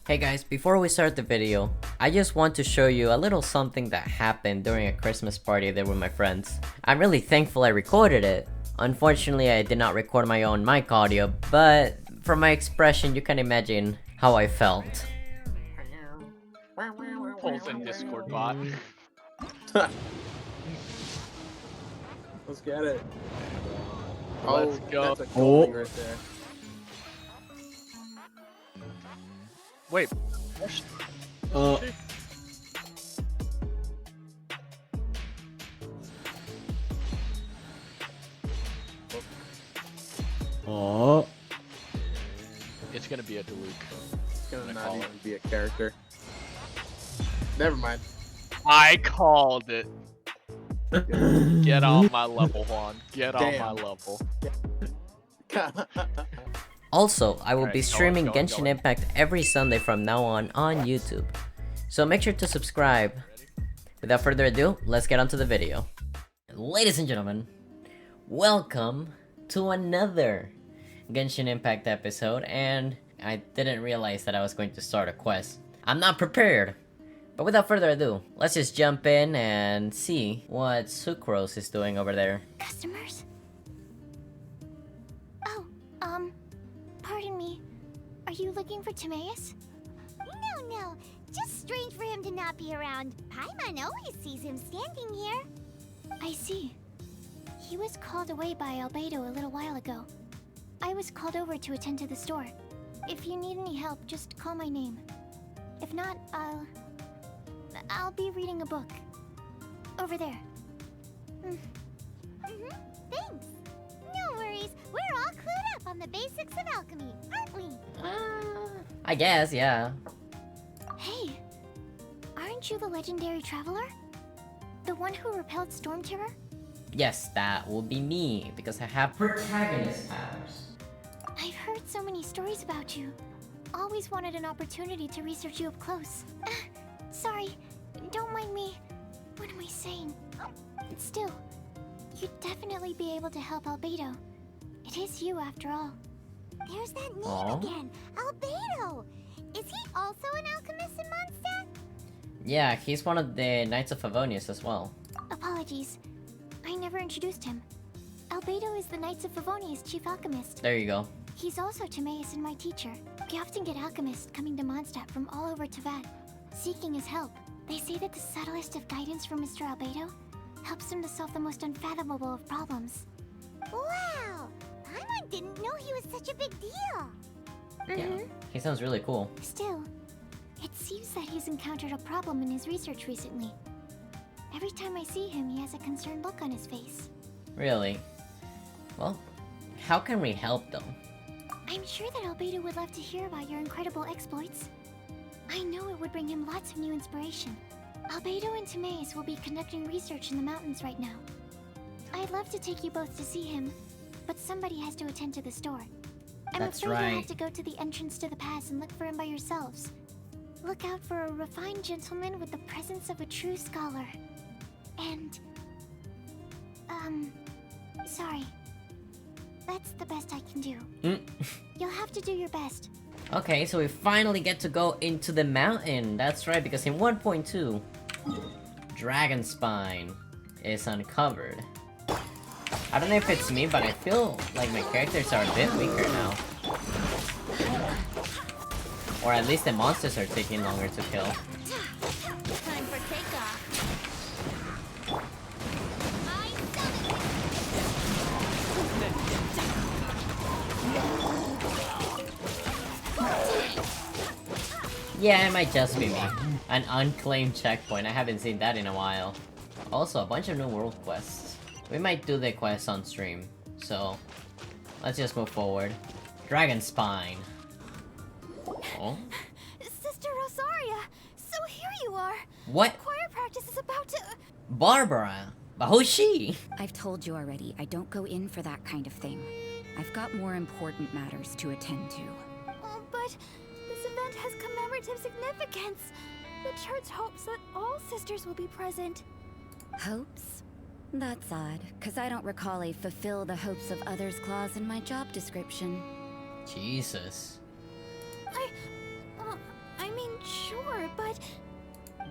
Hey guys, before we start the video, I just want to show you a little something that happened during a Christmas party there with my friends. I'm really thankful I recorded it. Unfortunately, I did not record my own mic audio, but from my expression, you can imagine how I felt. Pulls in Discord bot. Let's get it. Let's go. That's a goalie right there. Wait. Oh. It's gonna be a Deluxe. It's gonna I not call even it. be a character. Never mind. I called it. Get on my level, Juan. Get on my Damn. level. Also, I will Alright, be go on, streaming go on, Genshin go on. Impact every Sunday from now on YouTube. So make sure to subscribe. Without further ado, let's get on to the video. Ladies and gentlemen, welcome to another Genshin Impact episode, and I didn't realize that I was going to start a quest. I'm not prepared. But without further ado, let's just jump in and see what Sucrose is doing over there. Customers? Oh, pardon me. Are you looking for Timaeus? No. Just strange for him to not be around. Paimon always sees him standing here. I see. He was called away by Albedo a little while ago. I was called over to attend to the store. If you need any help, just call my name. If not, I'll be reading a book. Over there. Thanks. No worries. We're all clued up on the basics of alchemy, aren't we? I guess, yeah. Hey, aren't you the legendary traveler? The one who repelled Storm Terror? Yes, that will be me, because I have protagonist powers. I've heard so many stories about you. Always wanted an opportunity to research you up close. Sorry, don't mind me. What am I saying? Still, you'd definitely be able to help Albedo. It is you after all. There's that name Aw. again. Albedo. Is he also an alchemist in Mondstadt? Yeah, he's one of the Knights of Favonius as well. Apologies. I never introduced him. Albedo is the Knights of Favonius' chief alchemist. There you go. He's also Timaeus and my teacher. We often get alchemists coming to Mondstadt from all over Teyvat, seeking his help. They say that the subtlest of guidance from Mr. Albedo helps him to solve the most unfathomable of problems. Wow. Paimon didn't know he was such a big deal. Yeah, he sounds really cool. Still, it seems that he's encountered a problem in his research recently. Every time I see him, he has a concerned look on his face. Really. Well, how can we help though? I'm sure that Albedo would love to hear about your incredible exploits. I know it would bring him lots of new inspiration. Albedo and Timaeus will be conducting research in the mountains right now. I'd love to take you both to see him, but somebody has to attend to the store. I'm That's afraid you'll right. have to go to the entrance to the pass and look for him by yourselves. Look out for a refined gentleman with the presence of a true scholar. And... sorry. That's the best I can do. You'll have to do your best. Okay, so we finally get to go into the mountain. That's right, because in 1.2, Dragon Spine is uncovered. I don't know if it's me, but I feel like my characters are a bit weaker now. Or at least the monsters are taking longer to kill. Time for takeoff. Yeah, it might just be me. An unclaimed checkpoint, I haven't seen that in a while. Also, a bunch of new world quests. We might do the quests on stream, so let's just move forward. Dragon Spine. Oh? Sister Rosaria! So here you are! What? Choir practice is about to... Barbara? But who's she? I've told you already, I don't go in for that kind of thing. I've got more important matters to attend to. Oh, but this event has commemorative significance. The church hopes that all sisters will be present. Hopes? That's odd, because I don't recall a fulfill the hopes of others clause in my job description. Jesus.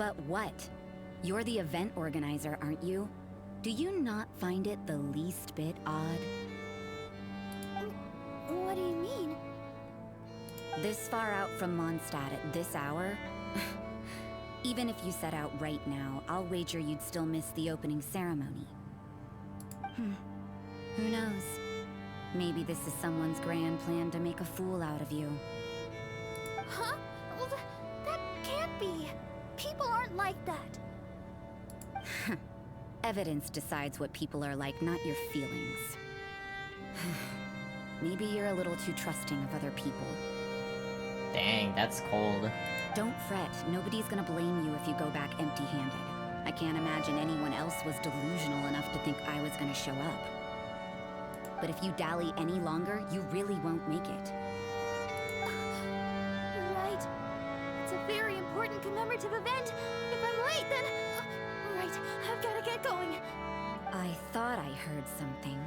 But what? You're the event organizer, aren't you? Do you not find it the least bit odd? What do you mean? This far out from Mondstadt at this hour? Even if you set out right now, I'll wager you'd still miss the opening ceremony. Who knows? Maybe this is someone's grand plan to make a fool out of you. Huh? Well, that can't be. People aren't like that. Evidence decides what people are like, not your feelings. Maybe you're a little too trusting of other people. Dang, that's cold. Don't fret, nobody's gonna blame you if you go back empty-handed. I can't imagine anyone else was delusional enough to think I was gonna show up. But if you dally any longer, you really won't make it. You're right. It's a very important commemorative event. If I'm late, then... Right, I've gotta get going. I thought I heard something.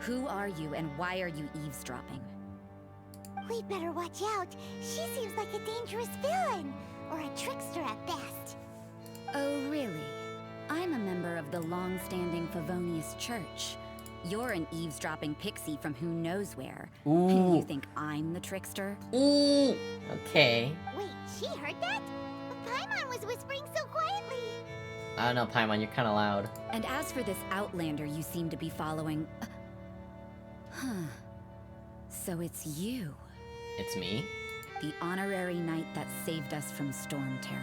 Who are you and why are you eavesdropping? We'd better watch out. She seems like a dangerous villain. Or a trickster at best. Oh, really? I'm a member of the long-standing Favonius Church. You're an eavesdropping pixie from who knows where. Ooh. You think I'm the trickster? Ooh. Okay. Wait, she heard that? Paimon was whispering so quietly. I don't know, Paimon, you're kind of loud. And as for this outlander you seem to be following... So it's you. It's me? The honorary knight that saved us from Storm Terror.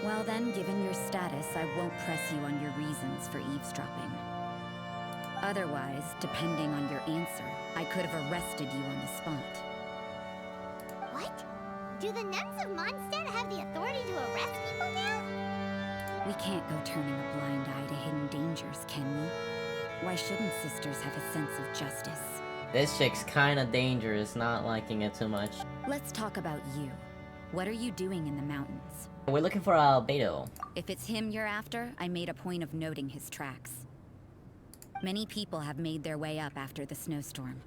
Well then, given your status, I won't press you on your reasons for eavesdropping. Otherwise, depending on your answer, I could have arrested you on the spot. What? Do the nuns of Mondstadt have the authority to arrest people now? We can't go turning a blind eye to hidden dangers, can we? Why shouldn't sisters have a sense of justice? This chick's kinda dangerous, not liking it too much. Let's talk about you. What are you doing in the mountains? We're looking for Albedo. If it's him you're after, I made a point of noting his tracks. Many people have made their way up after the snowstorm.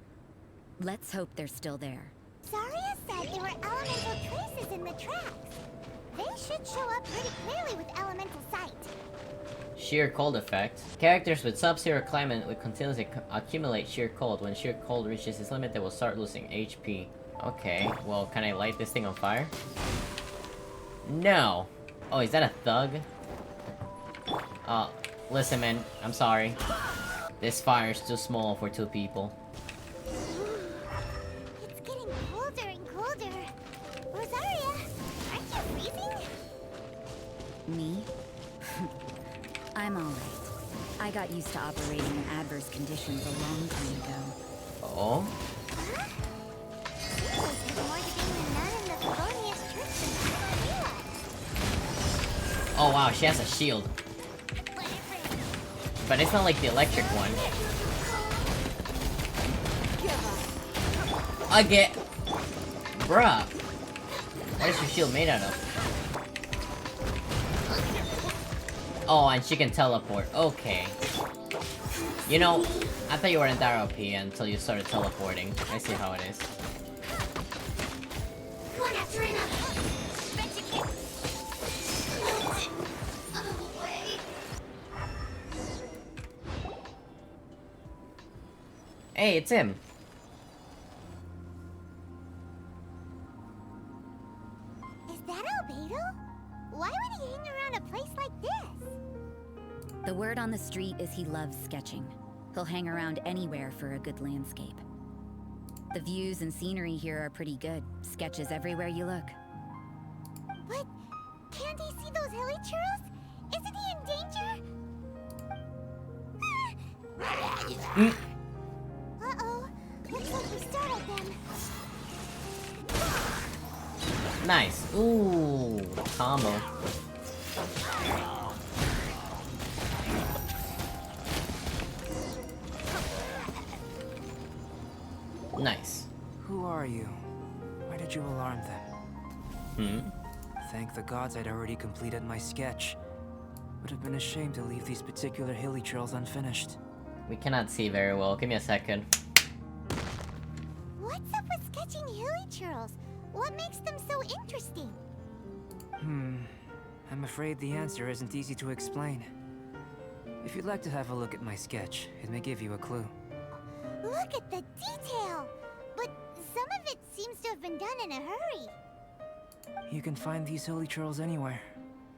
Let's hope they're still there. Saria said there were elemental traces in the tracks. They should show up pretty clearly with elemental sight. Sheer cold effect. Characters with sub-zero climate will continuously accumulate sheer cold. When sheer cold reaches its limit, they will start losing HP. Okay, well, can I light this thing on fire? No! Oh, is that a thug? Listen, man, I'm sorry. This fire is too small for 2 people. It's getting colder and colder. Rosaria, aren't you freezing? Me? I'm alright. I got used to operating in adverse conditions a long time ago. Oh? Huh? You guys have more to do with none in the Favonius Church than I realized. Oh wow, she has a shield. But it's not like the electric one. I get... Bruh. What is your shield made out of? Oh, and she can teleport. Okay. You know, I thought you weren't that OP until you started teleporting. I see how it is. One after another. Hey, it's him. Is that Albedo? Why would he hang around a place like this? The word on the street is he loves sketching. He'll hang around anywhere for a good landscape. The views and scenery here are pretty good. Sketches everywhere you look. But can't he see those hilly churros? Isn't he in danger? Uh-oh. Looks like we startled them. Nice. Ooh, combo. Nice. Who are you? Why did you alarm them? Thank the gods I'd already completed my sketch. Would have been a shame to leave these particular hilly trails unfinished. We cannot see very well. Give me a second. What's up with sketching hilly churros? What makes them so interesting? I'm afraid the answer isn't easy to explain. If you'd like to have a look at my sketch, it may give you a clue. Look at the detail! But some of it seems to have been done in a hurry. You can find these hilly churls anywhere.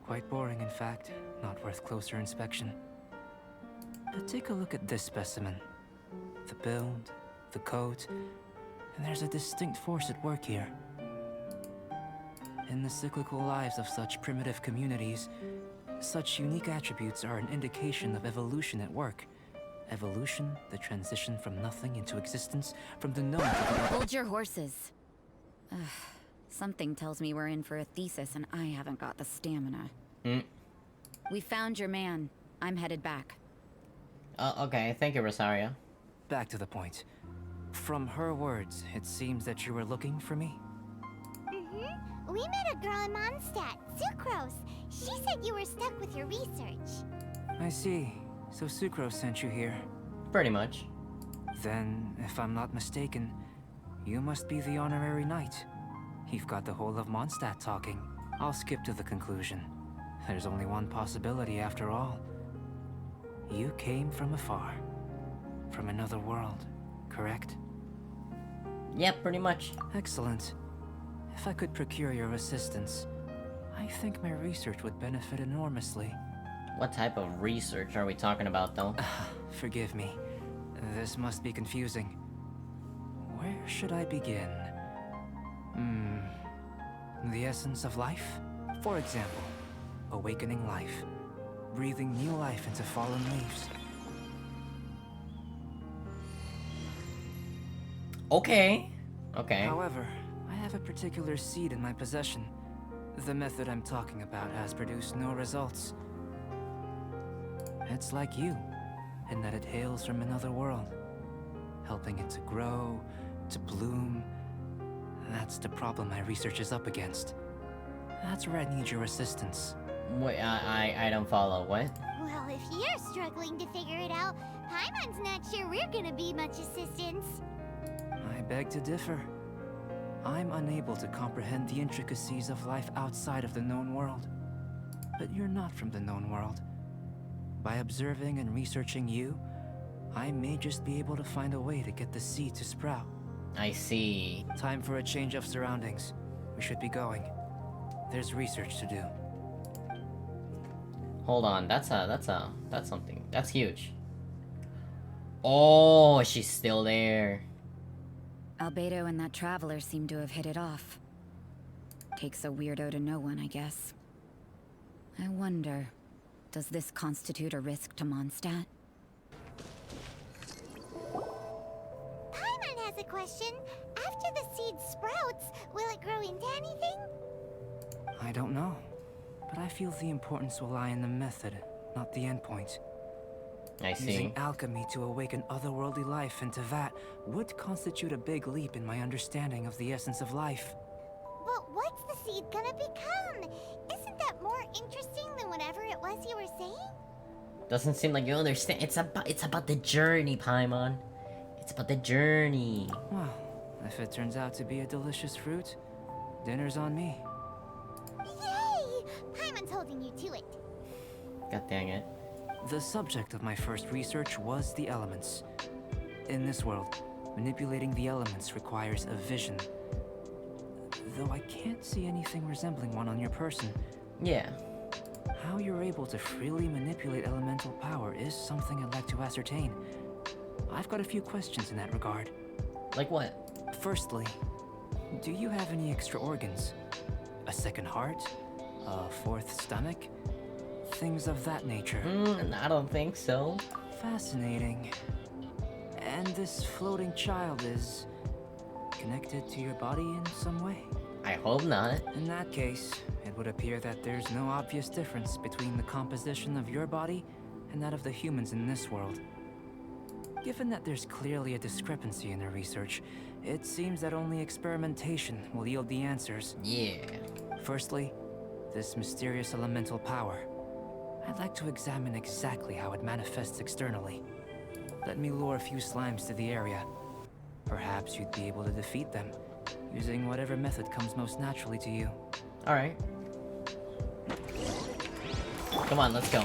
Quite boring, in fact. Not worth closer inspection. But take a look at this specimen. The build, the coat, and there's a distinct force at work here. In the cyclical lives of such primitive communities, such unique attributes are an indication of evolution at work. Evolution, the transition from nothing into existence, from the known to the Hold your horses. Ugh, something tells me we're in for a thesis and I haven't got the stamina. We found your man. I'm headed back. Okay, thank you, Rosaria. Back to the point. From her words, it seems that you were looking for me? We met a girl in Mondstadt, Sucrose. She said you were stuck with your research. I see. So Sucrose sent you here. Pretty much. Then, if I'm not mistaken, you must be the honorary knight. You've got the whole of Mondstadt talking. I'll skip to the conclusion. There's only one possibility after all. You came from afar. From another world, correct? Yep, pretty much. Excellent. If I could procure your assistance, I think my research would benefit enormously. What type of research are we talking about, though? Forgive me. This must be confusing. Where should I begin? The essence of life? For example, awakening life. Breathing new life into fallen leaves. Okay. However, I have a particular seed in my possession. The method I'm talking about has produced no results. It's like you, in that it hails from another world, helping it to grow, to bloom. That's the problem my research is up against. That's where I need your assistance. Wait, I don't follow. What? Well, if you're struggling to figure it out, Paimon's not sure we're gonna be much assistance. I beg to differ. I'm unable to comprehend the intricacies of life outside of the known world. But you're not from the known world. By observing and researching you, I may just be able to find a way to get the seed to sprout. I see. Time for a change of surroundings. We should be going. There's research to do. Hold on, that's something. That's huge. Oh, she's still there. Albedo and that traveler seem to have hit it off. Takes a weirdo to know one, I guess. I wonder, does this constitute a risk to Mondstadt? Paimon has a question. After the seed sprouts, will it grow into anything? I don't know. But I feel the importance will lie in the method, not the endpoint. I see. Using alchemy to awaken otherworldly life into that would constitute a big leap in my understanding of the essence of life. But what's the seed gonna become? Isn't that more interesting than whatever it was you were saying? Doesn't seem like you understand. It's about the journey, Paimon. It's about the journey. Well, if it turns out to be a delicious fruit, dinner's on me. Yay! Paimon's holding you to it. God dang it. The subject of my first research was the elements. In this world, manipulating the elements requires a vision. Though I can't see anything resembling one on your person. Yeah. How you're able to freely manipulate elemental power is something I'd like to ascertain. I've got a few questions in that regard. Like what? Firstly, do you have any extra organs? A second heart? A fourth stomach? Things of that nature. I don't think so. Fascinating. And this floating child is connected to your body in some way? I hope not. In that case, it would appear that there's no obvious difference between the composition of your body and that of the humans in this world. Given that there's clearly a discrepancy in the research, it seems that only experimentation will yield the answers. Yeah. Firstly, this mysterious elemental power. I'd like to examine exactly how it manifests externally. Let me lure a few slimes to the area. Perhaps you'd be able to defeat them, using whatever method comes most naturally to you. Alright. Come on, let's go.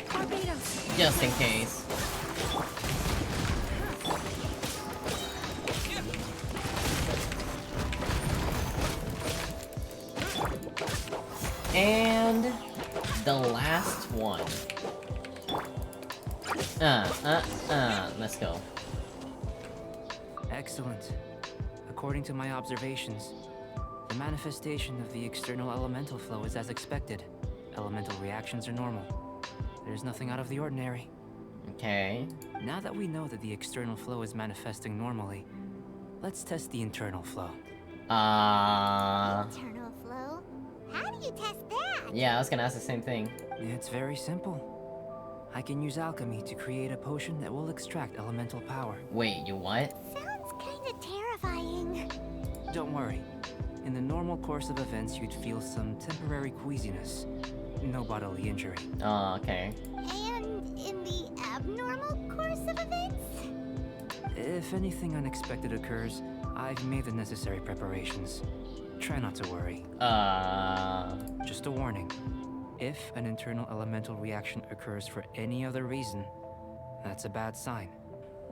Albedo. Just in case. And the last one. Let's go. Excellent. According to my observations, the manifestation of the external elemental flow is as expected. Elemental reactions are normal. There's nothing out of the ordinary. Okay. Now that we know that the external flow is manifesting normally, let's test the internal flow. Internal flow? How do you test that? Yeah, I was gonna ask the same thing. It's very simple. I can use alchemy to create a potion that will extract elemental power. Wait, you what? Sounds kinda terrifying. Don't worry. In the normal course of events, you'd feel some temporary queasiness. No bodily injury. Oh, okay. And in the abnormal course of events? If anything unexpected occurs, I've made the necessary preparations. Try not to worry. Just a warning. If an internal elemental reaction occurs for any other reason, that's a bad sign.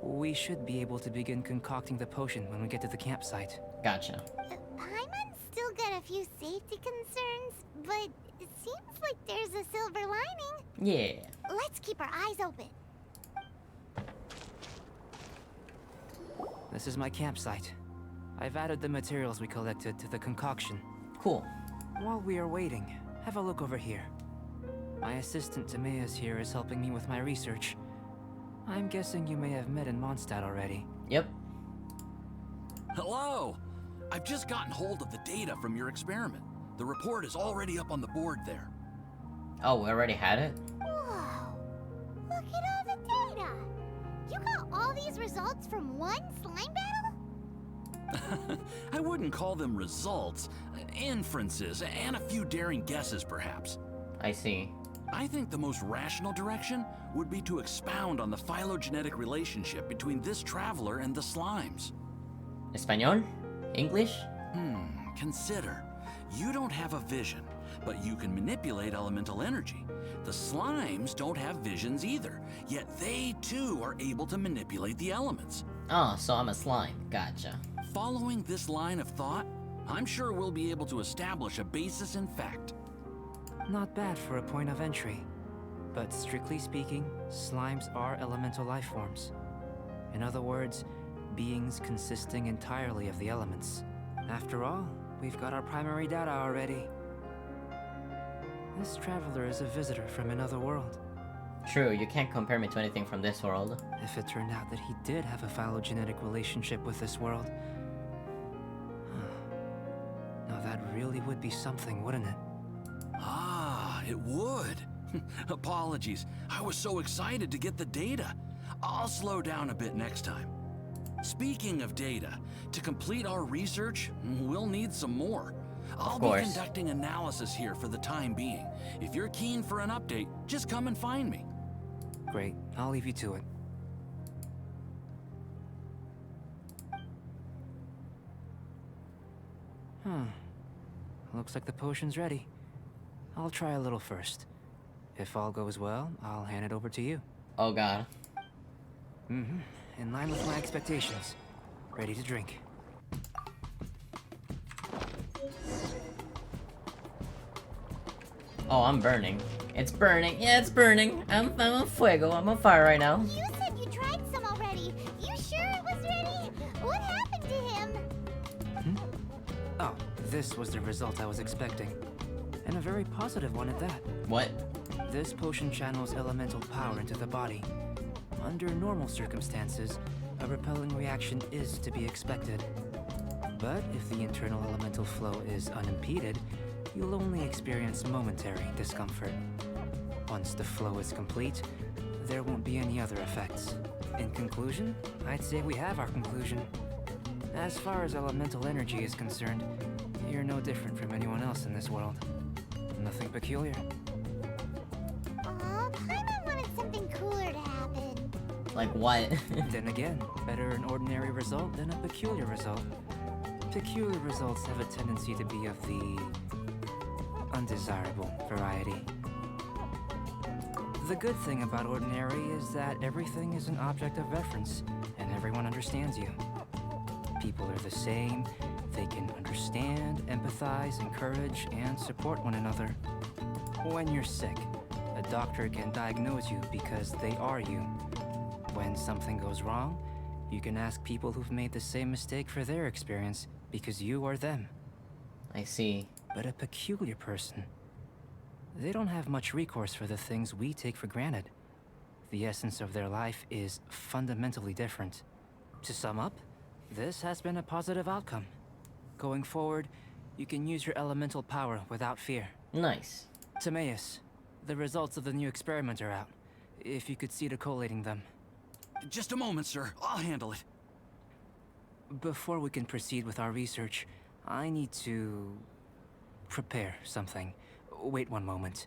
We should be able to begin concocting the potion when we get to the campsite. Gotcha. Paimon's still got a few safety concerns, but it seems like there's a silver lining. Yeah. Let's keep our eyes open. This is my campsite. I've added the materials we collected to the concoction. Cool. While we are waiting, have a look over here. My assistant Timaeus here is helping me with my research. I'm guessing you may have met in Mondstadt already. Yep. Hello! I've just gotten hold of the data from your experiment. The report is already up on the board there. Oh, we already had it? Whoa! Look at all the data! You got all these results from one slime battle? I wouldn't call them results, inferences, and a few daring guesses perhaps. I see. I think the most rational direction would be to expound on the phylogenetic relationship between this traveler and the slimes. Espanol? English? Consider. You don't have a vision, but you can manipulate elemental energy. The slimes don't have visions either, yet they too are able to manipulate the elements. Oh, so I'm a slime. Gotcha. Following this line of thought, I'm sure we'll be able to establish a basis in fact. Not bad for a point of entry. But strictly speaking, slimes are elemental life forms. In other words, beings consisting entirely of the elements. After all, we've got our primary data already. This traveler is a visitor from another world. True, you can't compare me to anything from this world. If it turned out that he did have a phylogenetic relationship with this world... Now that really would be something, wouldn't it? Ah, it would. Apologies, I was so excited to get the data. I'll slow down a bit next time. Speaking of data, to complete our research, we'll need some more. I'll be conducting analysis here for the time being. If you're keen for an update, just come and find me. Great, I'll leave you to it. Looks like the potion's ready. I'll try a little first. If all goes well, I'll hand it over to you. Oh god. In line with my expectations. Ready to drink. Oh, I'm burning. It's burning. Yeah, it's burning. I'm on fuego. I'm on fire right now. You said you tried some already. You sure it was ready? What happened to him? Oh, this was the result I was expecting. And a very positive one at that. What? This potion channels elemental power into the body. Under normal circumstances, a repelling reaction is to be expected. But if the internal elemental flow is unimpeded, you'll only experience momentary discomfort. Once the flow is complete, there won't be any other effects. In conclusion, I'd say we have our conclusion. As far as elemental energy is concerned, you're no different from anyone else in this world. Nothing peculiar. Aw, Paimon wanted something cooler to happen. Like what? Then again, better an ordinary result than a peculiar result. Peculiar results have a tendency to be of the undesirable variety. The good thing about ordinary is that everything is an object of reference, and everyone understands you. People are the same. They can understand, empathize, encourage, and support one another. When you're sick, a doctor can diagnose you because they are you. When something goes wrong, you can ask people who've made the same mistake for their experience because you are them. I see. But a peculiar person, they don't have much recourse for the things we take for granted. The essence of their life is fundamentally different. To sum up, this has been a positive outcome. Going forward, you can use your elemental power without fear. Nice. Timaeus, the results of the new experiment are out. If you could see to collating them. Just a moment, sir. I'll handle it. Before we can proceed with our research, I need to prepare something. Wait one moment.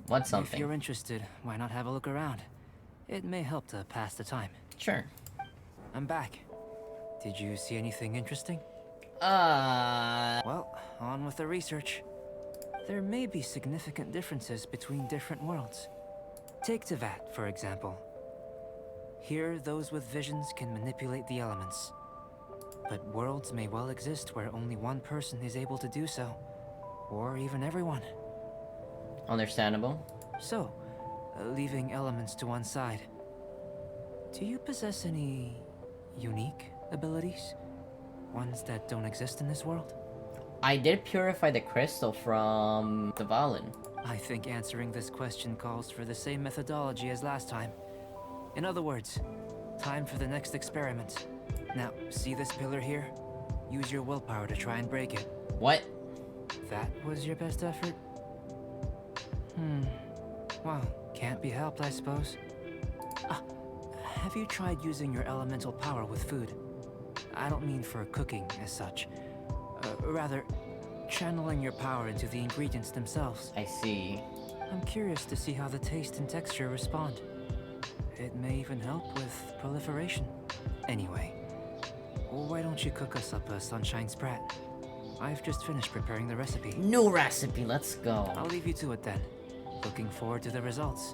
What's If something? you're interested, why not have a look around? It may help to pass the time. Sure. I'm back. Did you see anything interesting? Uh, Well, on with the research. There may be significant differences between different worlds. Take Tevat, for example. Here, those with visions can manipulate the elements. But worlds may well exist where only one person is able to do so. Or even everyone. Understandable. So, leaving elements to one side. Do you possess any unique abilities? Ones that don't exist in this world? I did purify the crystal from the Valen. I think answering this question calls for the same methodology as last time. In other words, time for the next experiment. Now, see this pillar here? Use your willpower to try and break it. What? That was your best effort? Well, can't be helped, I suppose. Have you tried using your elemental power with food? I don't mean for cooking as such. Rather, channeling your power into the ingredients themselves. I see. I'm curious to see how the taste and texture respond. It may even help with proliferation. Anyway, why don't you cook us up a sunshine sprat? I've just finished preparing the recipe. New recipe, let's go. I'll leave you to it then. Looking forward to the results.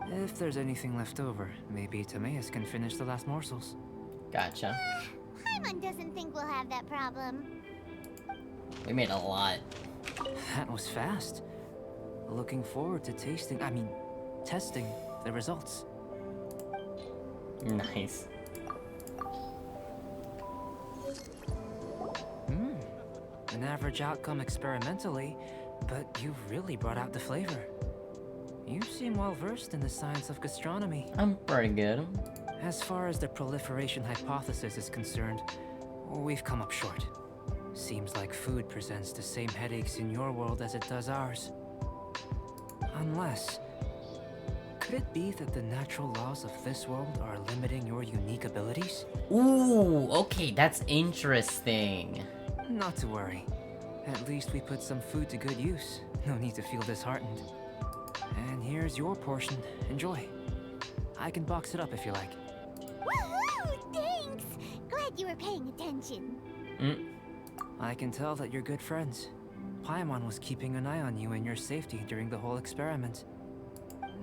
If there's anything left over, maybe Timaeus can finish the last morsels. Gotcha. Paimon doesn't think we'll have that problem. We made a lot. That was fast. Looking forward to testing the results. Nice. An average outcome experimentally, but you've really brought out the flavor. You seem well versed in the science of gastronomy. I'm pretty good. As far as the proliferation hypothesis is concerned, we've come up short. Seems like food presents the same headaches in your world as it does ours. Unless... could it be that the natural laws of this world are limiting your unique abilities? Ooh, okay, that's interesting. Not to worry. At least we put some food to good use. No need to feel disheartened. And here's your portion. Enjoy. I can box it up if you like. Woohoo! Thanks! Glad you were paying attention. I can tell that you're good friends. Paimon was keeping an eye on you and your safety during the whole experiment.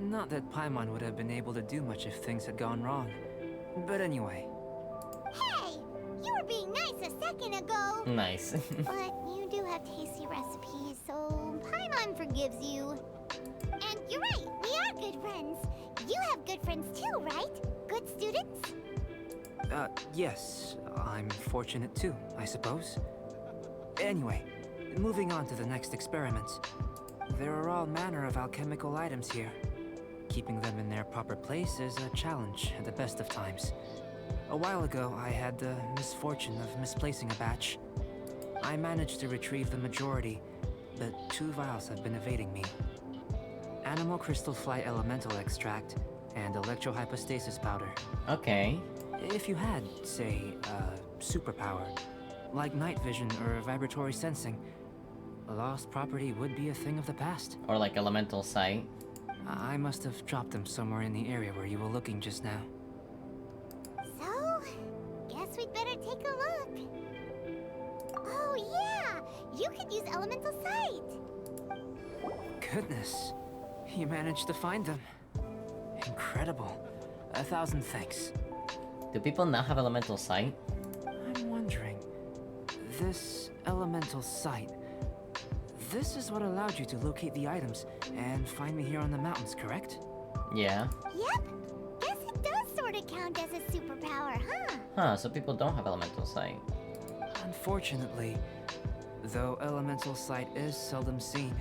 Not that Paimon would have been able to do much if things had gone wrong. But anyway. Hey! You were being nice a second ago! Nice. But you do have tasty recipes, so Paimon forgives you. And you're right, we are good friends. You have good friends too, right? Good students? Yes. I'm fortunate too, I suppose. Anyway, moving on to the next experiment. There are all manner of alchemical items here. Keeping them in their proper place is a challenge at the best of times. A while ago, I had the misfortune of misplacing a batch. I managed to retrieve the majority, but 2 vials have been evading me. Animal crystal fly elemental extract and electrohypostasis powder. Okay. If you had, say, superpower, like night vision or vibratory sensing, lost property would be a thing of the past. Or like elemental sight. I must have dropped them somewhere in the area where you were looking just now. So, guess we'd better take a look. Oh yeah! You could use elemental sight! goodness. You managed to find them. Incredible. 1,000 thanks. Do people now have elemental sight? I'm wondering, this elemental sight, this is what allowed you to locate the items and find me here on the mountains, correct? Yeah. Yep. Guess it does sort of count as a superpower, huh? Huh, so people don't have elemental sight. Unfortunately, though elemental sight is seldom seen,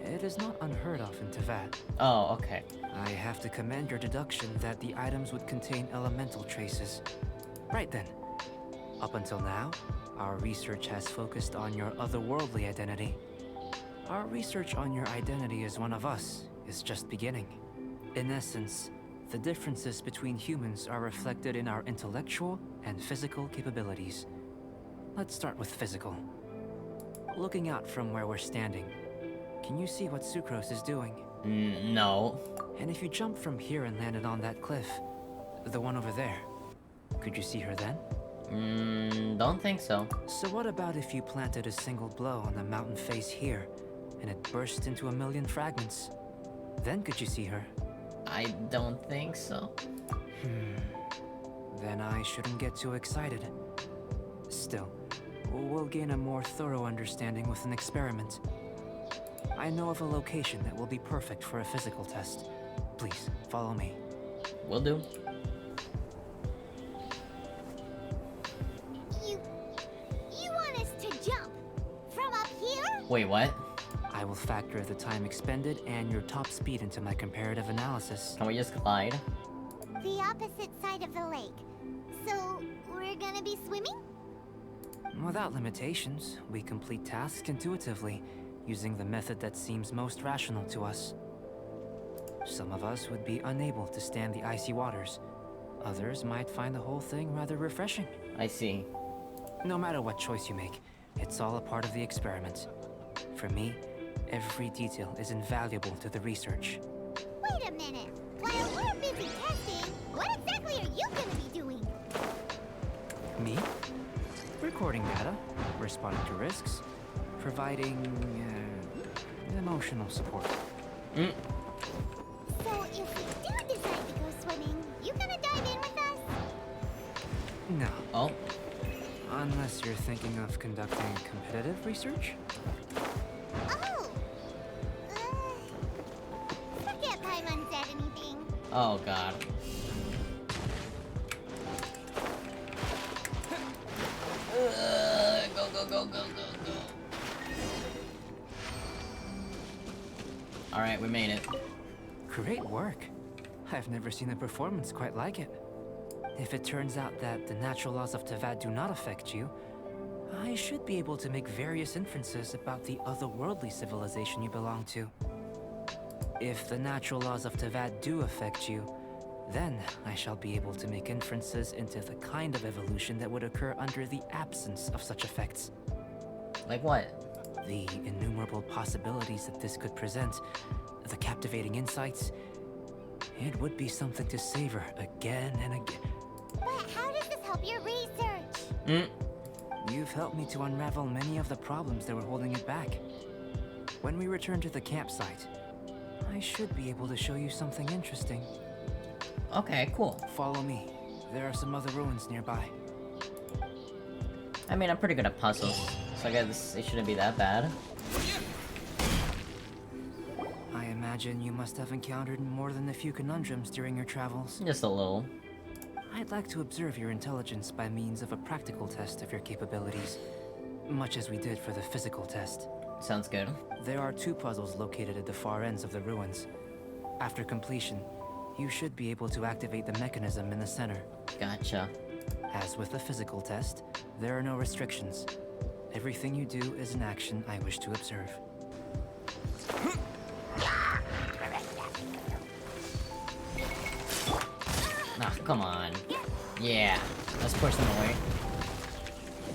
it is not unheard of in Teyvat. Oh, okay. I have to commend your deduction that the items would contain elemental traces. Right then. Up until now, our research has focused on your otherworldly identity. Our research on your identity as one of us is just beginning. In essence, the differences between humans are reflected in our intellectual and physical capabilities. Let's start with physical. Looking out from where we're standing, can you see what Sucrose is doing? No. And if you jump from here and landed on that cliff, the one over there, could you see her then? Don't think so. So what about if you planted a single blow on the mountain face here, and it burst into 1,000,000 fragments? Then could you see her? I don't think so. Then I shouldn't get too excited. Still, we'll gain a more thorough understanding with an experiment. I know of a location that will be perfect for a physical test. Please, follow me. Will do. You want us to jump from up here? Wait, what? I will factor the time expended and your top speed into my comparative analysis. Can we just glide? The opposite side of the lake. So, we're gonna be swimming? Without limitations, we complete tasks intuitively, using the method that seems most rational to us. Some of us would be unable to stand the icy waters. Others might find the whole thing rather refreshing. I see. No matter what choice you make, it's all a part of the experiment. For me, every detail is invaluable to the research. Wait a minute. While we're busy testing, what exactly are you gonna be doing? Me? Recording data, responding to risks, providing emotional support. So if we do decide to go swimming, you gonna dive in with us? No, Oh, unless you're thinking of conducting competitive research. Oh! Forget Paimon said anything. oh god. Go. Alright, we made it. Great work. I've never seen a performance quite like it. If it turns out that the natural laws of Teyvat do not affect you, I should be able to make various inferences about the otherworldly civilization you belong to. If the natural laws of Teyvat do affect you, then I shall be able to make inferences into the kind of evolution that would occur under the absence of such effects. Like what? The innumerable possibilities that this could present, the captivating insights, it would be something to savor again and again. But how does this help your research? You've helped me to unravel many of the problems that were holding it back. When we return to the campsite, I should be able to show you something interesting. Okay, cool. Follow me. There are some other ruins nearby. I mean, I'm pretty good at puzzles, so I guess it shouldn't be that bad. I imagine you must have encountered more than a few conundrums during your travels. Just a little. I'd like to observe your intelligence by means of a practical test of your capabilities, much as we did for the physical test. Sounds good. There are 2 puzzles located at the far ends of the ruins. After completion, you should be able to activate the mechanism in the center. Gotcha. As with the physical test, there are no restrictions. Everything you do is an action I wish to observe. Ah, come on. Yeah, let's push them away.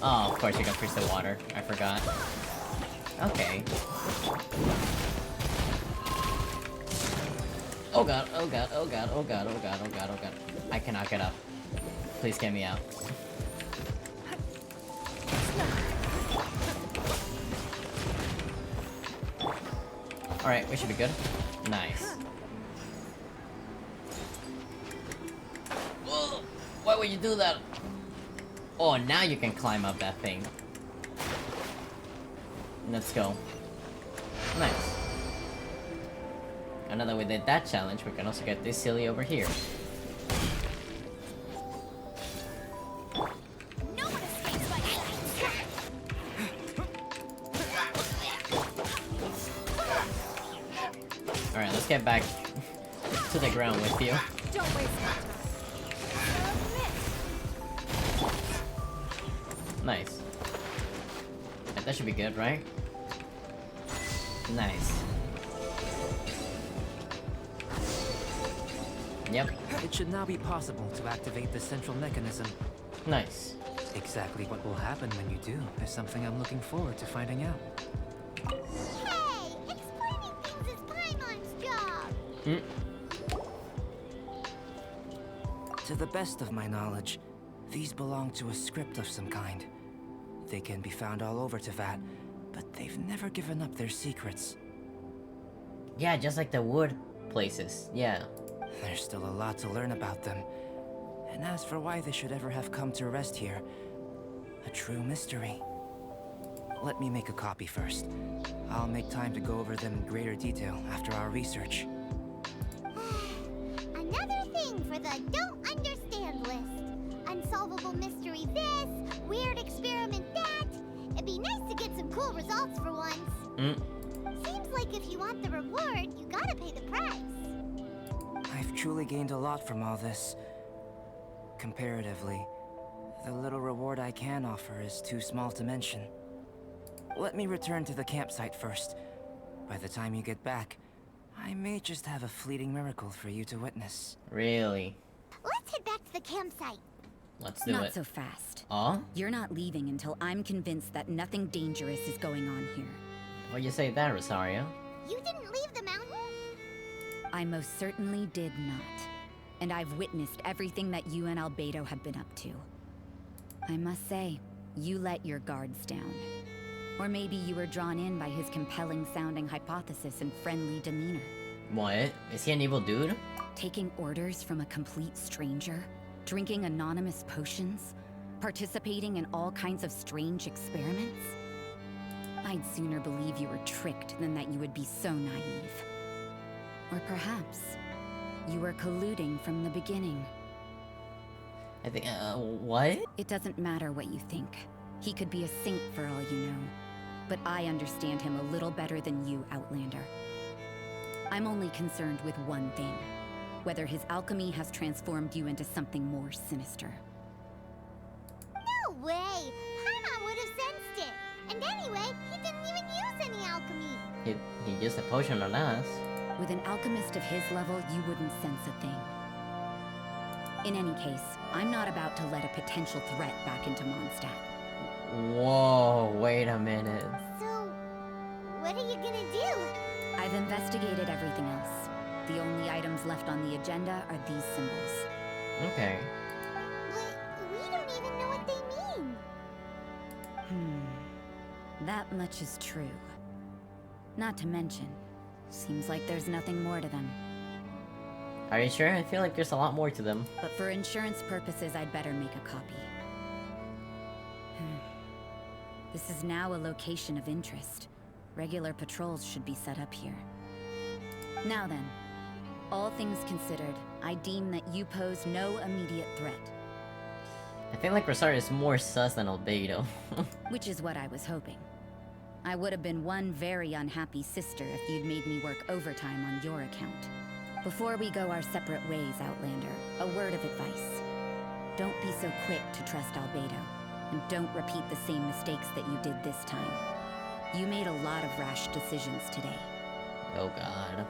Oh, of course you're gonna push the water. I forgot. Okay. Oh god, oh god, oh god, oh god, oh god, oh god, oh god. I cannot get up. Please get me out. Alright, we should be good. Nice. Whoa! Why would you do that? Oh, now you can climb up that thing. Let's go. Nice. And now that we did that challenge, we can also get this silly over here. No one escapes like Alright, let's get back to the ground with you. Don't waste my time. Nice. Yeah, that should be good, right? Nice. Yep. It should now be possible to activate the central mechanism. Nice. Exactly what will happen when you do is something I'm looking forward to finding out. Hey, explaining things is Paimon's job. To the best of my knowledge, these belong to a script of some kind. They can be found all over Teyvat, but they've never given up their secrets. Yeah, just like the wood places. Yeah. There's still a lot to learn about them. And as for why they should ever have come to rest here, a true mystery. Let me make a copy first. I'll make time to go over them in greater detail after our research. Another thing for the don't understand list. Unsolvable mystery this, weird experiment that. It'd be nice to get some cool results for once. Seems like if you want the reward, you gotta pay the price. I've truly gained a lot from all this. Comparatively, the little reward I can offer is too small to mention. Let me return to the campsite first. By the time you get back, I may just have a fleeting miracle for you to witness. Really? Let's head back to the campsite. Let's do Not it. so fast. Aw? You're not leaving until I'm convinced that nothing dangerous is going on here. Why'd you say that, Rosaria? You didn't leave the mountain? I most certainly did not. And I've witnessed everything that you and Albedo have been up to. I must say, you let your guards down. Or maybe you were drawn in by his compelling-sounding hypothesis and friendly demeanor. What? Is he an evil dude? Taking orders from a complete stranger? Drinking anonymous potions? Participating in all kinds of strange experiments? I'd sooner believe you were tricked than that you would be so naive. Or perhaps, you were colluding from the beginning. I think, what? It doesn't matter what you think. He could be a saint for all you know. But I understand him a little better than you, Outlander. I'm only concerned with one thing. Whether his alchemy has transformed you into something more sinister. No way! Paimon would have sensed it. And anyway, he didn't even use any alchemy. He used a potion on us. With an alchemist of his level, you wouldn't sense a thing. In any case, I'm not about to let a potential threat back into Mondstadt. Whoa, wait a minute. So, what are you gonna do? I've investigated everything else. The only items left on the agenda are these symbols. Okay. But we don't even know what they mean. That much is true. Not to mention, seems like there's nothing more to them. Are you sure? I feel like there's a lot more to them. But for insurance purposes, I'd better make a copy. This is now a location of interest. Regular patrols should be set up here. Now then, all things considered, I deem that you pose no immediate threat. I feel like Rosaria is more sus than Albedo. Which is what I was hoping. I would have been one very unhappy sister if you'd made me work overtime on your account. Before we go our separate ways, Outlander, a word of advice. Don't be so quick to trust Albedo, and don't repeat the same mistakes that you did this time. You made a lot of rash decisions today. Oh god.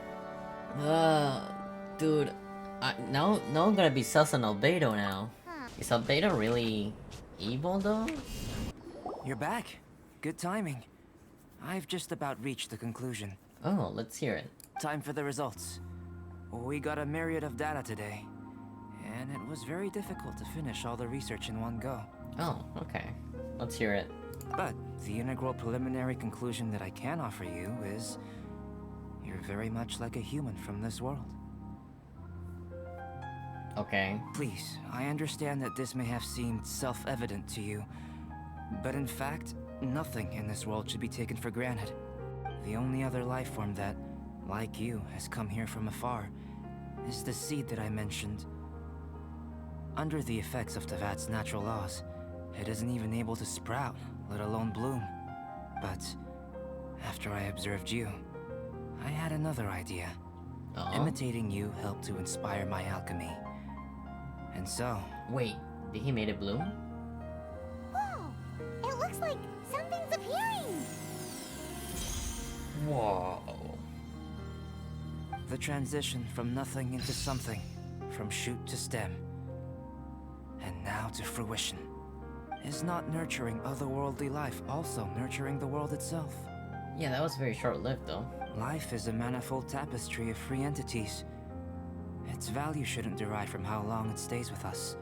Dude. Now I'm gonna be sus on Albedo now. Is Albedo really evil though? You're back. Good timing. I've just about reached the conclusion. Oh, let's hear it. Time for the results. We got a myriad of data today, and it was very difficult to finish all the research in one go. Oh, okay. Let's hear it. But the integral preliminary conclusion that I can offer you is You're very much like a human from this world. Okay. Please, I understand that this may have seemed self-evident to you, but in fact, nothing in this world should be taken for granted. The only other life form that, like you, has come here from afar is the seed that I mentioned. Under the effects of Tevat's natural laws, it isn't even able to sprout, let alone bloom. But after I observed you, I had another idea. Imitating you helped to inspire my alchemy. And so... Wait, did he made it bloom? Whoa! It looks like something's appearing! Whoa. The transition from nothing into something, from shoot to stem, and now to fruition. Is not nurturing otherworldly life also nurturing the world itself? Yeah, that was very short-lived though. Life is a manifold tapestry of free entities. Its value shouldn't derive from how long it stays with us.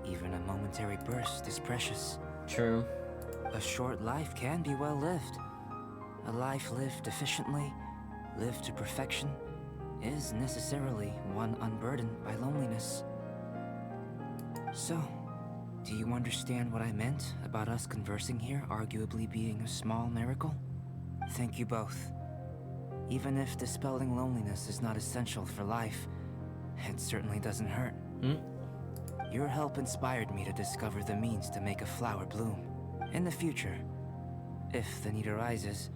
Even a momentary burst is precious. True. A short life can be well lived. A life lived efficiently, lived to perfection, is necessarily one unburdened by loneliness. So, do you understand what I meant about us conversing here arguably being a small miracle? Thank you both. Even if dispelling loneliness is not essential for life, it certainly doesn't hurt. Your help inspired me to discover the means to make a flower bloom. In the future, if the need arises,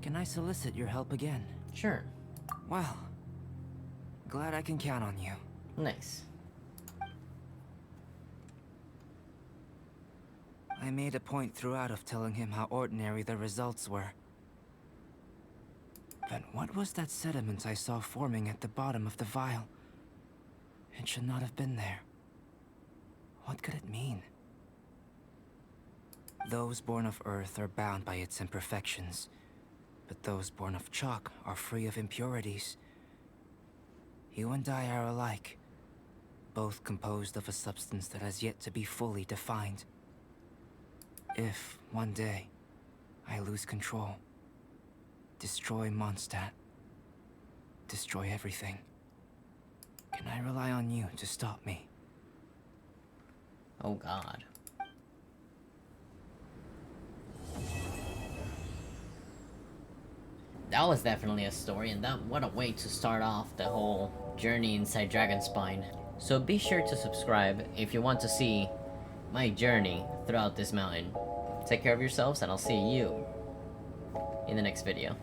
can I solicit your help again? Sure. Well, glad I can count on you. Nice. I made a point throughout of telling him how ordinary the results were. But what was that sediment I saw forming at the bottom of the vial? It should not have been there. What could it mean? Those born of Earth are bound by its imperfections, but those born of chalk are free of impurities. You and I are alike, both composed of a substance that has yet to be fully defined. If, one day, I lose control, destroy Mondstadt, destroy everything, can I rely on you to stop me? Oh god. That was definitely a story, and what a way to start off the whole journey inside Dragonspine. So be sure to subscribe if you want to see my journey throughout this mountain. Take care of yourselves, and I'll see you in the next video.